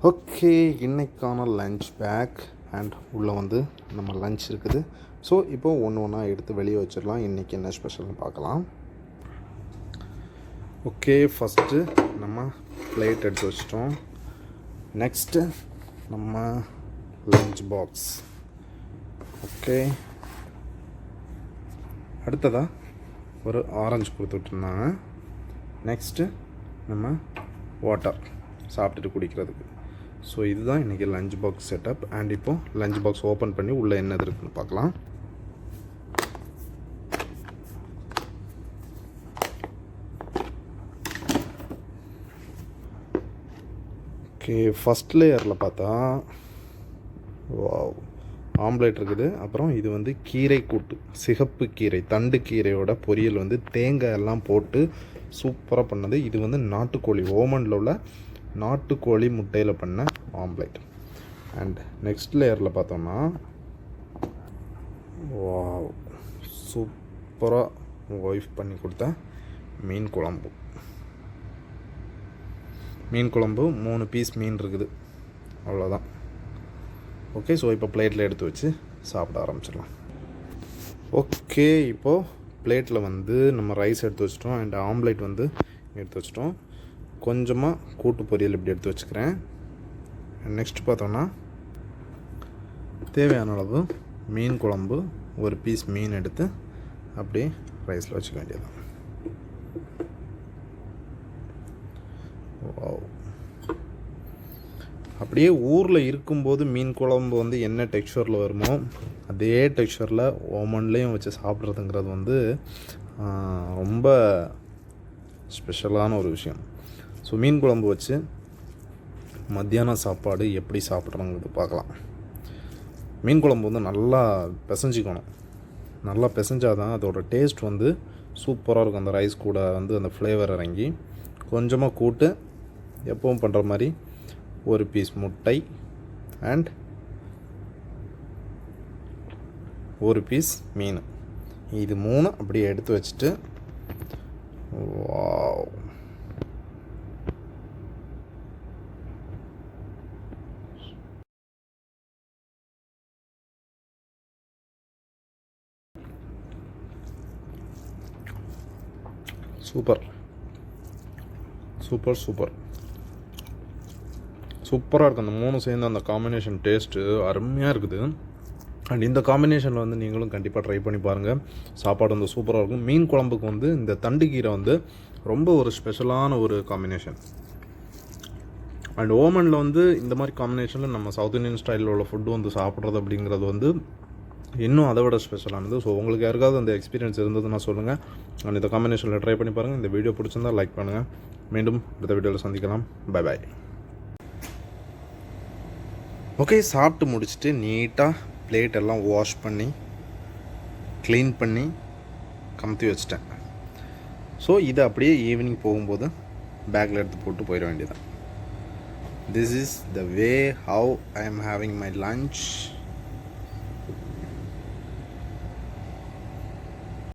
Okay, இன்றைக்கான lunch back and உள்ளே வந்து நம்ம லன்ச் இருக்குது. ஸோ இப்போது ஒன்று ஒன்றா எடுத்து வெளியே வச்சிடலாம். இன்றைக்கி என்ன ஸ்பெஷல்னு பார்க்கலாம். ஓகே, ஃபஸ்ட்டு நம்ம பிளேட் எடுத்து வச்சிட்டோம். நெக்ஸ்ட்டு நம்ம லன்ச் பாக்ஸ். ஓகே, அடுத்ததாக ஒரு ஆரஞ்சு கொடுத்துட்ருந்தாங்க. நெக்ஸ்ட்டு நம்ம வாட்டர் சாப்பிட்டுட்டு குடிக்கிறதுக்கு. ஸோ இதுதான் இன்றைக்கி லஞ்ச் பாக்ஸ் செட்டப். அண்ட் இப்போது லஞ்ச் பாக்ஸ் ஓப்பன் பண்ணி உள்ளே என்ன இருக்குதுன்னு பார்க்கலாம். ஓகே, ஃபஸ்ட் லேயரில் பார்த்தா வாவ் ஆம்லேட் இருக்குது. அப்புறம் இது வந்து கீரை கூட்டு, சிகப்பு கீரை, தண்டு கீரையோட பொரியல் வந்து தேங்காய் எல்லாம் போட்டு சூப்பராக பண்ணது. இது வந்து நாட்டுக்கோழி, ஓமனில் உள்ள நாட்டுக்கோழி முட்டையில் பண்ண ஆம்லேட். அண்ட் நெக்ஸ்ட் லேயரில் பார்த்தோம்னா வாவ் சூப்பராக ஒய்ஃப் பண்ணி கொடுத்த மீன் குழம்பு. மீன் குழம்பு 3 பீஸ் மீன் இருக்குது, அவ்வளோதான். ஓகே, ஸோ இப்போ பிளேட்டில் எடுத்து வச்சு சாப்பிட ஆரம்பிச்சிடலாம். ஓகே, இப்போது பிளேட்டில் வந்து நம்ம ரைஸ் எடுத்து வச்சிட்டோம். அண்ட் ஆம்லேட் வந்து எடுத்து வச்சிட்டோம். கொஞ்சமாக கூட்டு பொரியல் இப்படி எடுத்து வச்சுக்கிறேன். நெக்ஸ்ட் பார்த்தோன்னா தேவையான அளவு மீன் குழம்பு, ஒரு பீஸ் மீன் எடுத்து அப்படியே ரைஸில் வச்சுக்க வேண்டியது. அப்படியே ஊரில் இருக்கும்போது மீன் குழம்பு வந்து என்ன டெக்ஸ்சரில் வருமோ அதே டெக்ஸ்சரில் ஓமன்லேயும் வச்சு சாப்பிட்றதுங்கிறது வந்து ரொம்ப ஸ்பெஷலான ஒரு விஷயம். ஸோ மீன் குழம்பு வச்சு மத்தியான சாப்பாடு எப்படி சாப்பிட்றோங்கிறது பார்க்கலாம். மீன் குழம்பு வந்து நல்லா பிசைஞ்சிக்கணும். நல்லா பிசைஞ்சால் தான் அதோடய டேஸ்ட் வந்து சூப்பராக இருக்கும். அந்த ரைஸ் கூட வந்து அந்த ஃப்ளேவர் இறங்கி கொஞ்சமாக கூட்டு, எப்பவும் பண்ணுற மாதிரி ஒரு பீஸ் முட்டை அண்ட் ஒரு பீஸ் மீன், இது 3 அப்படியே எடுத்து வச்சுட்டு வாவ் சூப்பர் சூப்பர் சூப்பர் சூப்பராக இருக்குது. அந்த 3 சேர்ந்து அந்த காம்பினேஷன் டேஸ்ட்டு அருமையாக இருக்குது. அண்ட் இந்த காம்பினேஷனில் வந்து நீங்களும் கண்டிப்பாக ட்ரை பண்ணி பாருங்கள். சாப்பாடு வந்து சூப்பராக இருக்கும். மீன் குழம்புக்கு வந்து இந்த தண்டு கீரை வந்து ரொம்ப ஒரு ஸ்பெஷலான ஒரு காம்பினேஷன். அண்ட் ஓமனில் வந்து இந்த மாதிரி காம்பினேஷனில் நம்ம சவுத் இந்தியன் ஸ்டைலில் உள்ள ஃபுட்டு வந்து சாப்பிட்றது அப்படிங்கிறது வந்து இன்னும் அதை விட ஸ்பெஷலானது. ஸோ உங்களுக்கு யாருக்காவது அந்த எக்ஸ்பீரியன்ஸ் இருந்ததுன்னா சொல்லுங்கள். அண்ட் இந்த காம்பினேஷனில் ட்ரை பண்ணி பாருங்கள். இந்த வீடியோ பிடிச்சிருந்தால் லைக் பண்ணுங்கள். மீண்டும் அடுத்த வீடியோவில் சந்திக்கலாம். Bye bye. ஓகே, சாப்பிட்டு முடிச்சுட்டு நீட்டாக பிளேட் எல்லாம் வாஷ் பண்ணி க்ளீன் பண்ணி கமுத்தி வச்சிட்டேன். ஸோ இதை அப்படியே ஈவினிங் போகும்போது பேக்கில் எடுத்து போட்டு போயிட வேண்டியதான். This is the way how I am having my lunch.